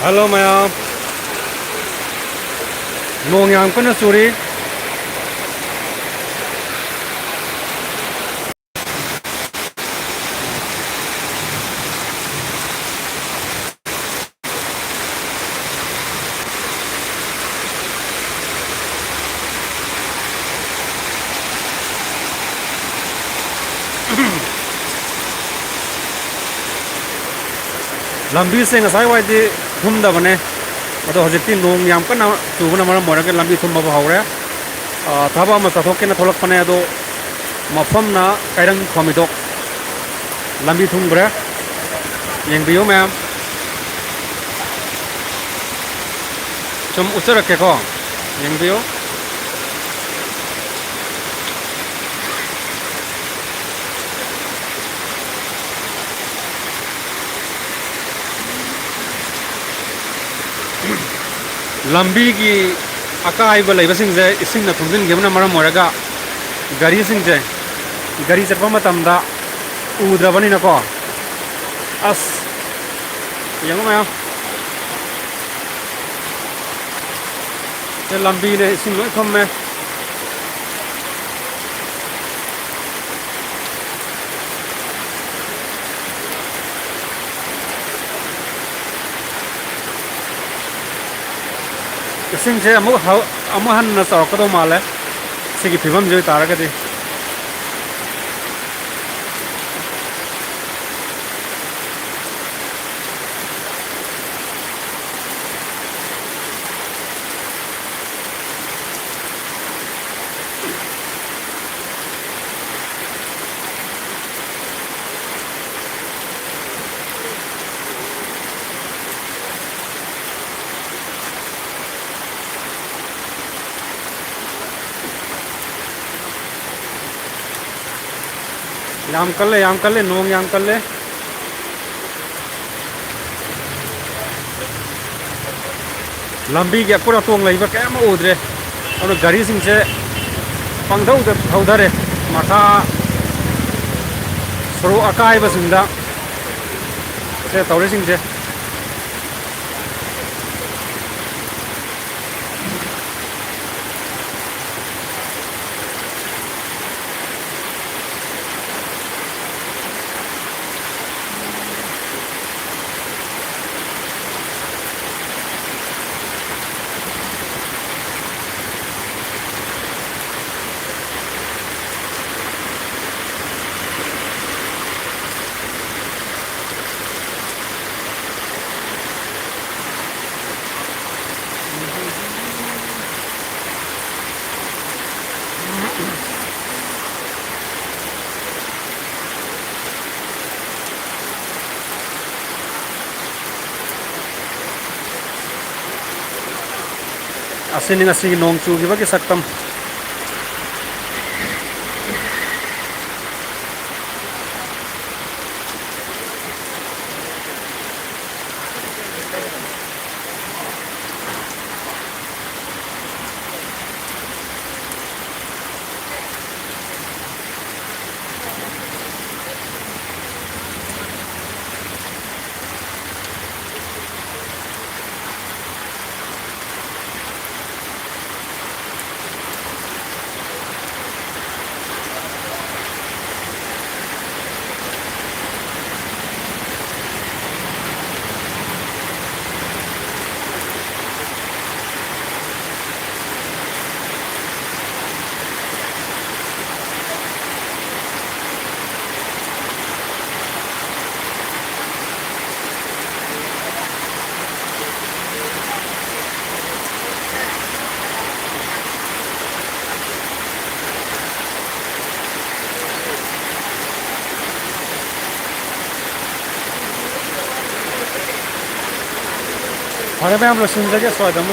Hello ma'am. Nong yang kena suri. Lambi se ngasai wai di thum da bane. Ado hojikti nong yang kena chubuna mara mora ke lambi thum ba haure. Thaba ma sathok ke na tholak pane ado mafam na kairang khomidok. Lambi thum bre. Yang biyo ma'am. Chum usara ke ko. Yang biyo. Lambi ki akai ba laiba sing je ising na thungin gemna mara moraga gari sing je gari chapa matam da udrabani na ko as yang ma te lambi ne ising loi khom me ising je amu han na sa ko do male sigi phibam joi tara ka di yam kalle nong yam kalle lambi ge pura tong laiba ka ma udre ono gari sing che pangdau da thaudare mata sro akai ba singda se tawre sing che asini ngasi nong chu gi ba ki saktam Hare be am lo sin jage swadam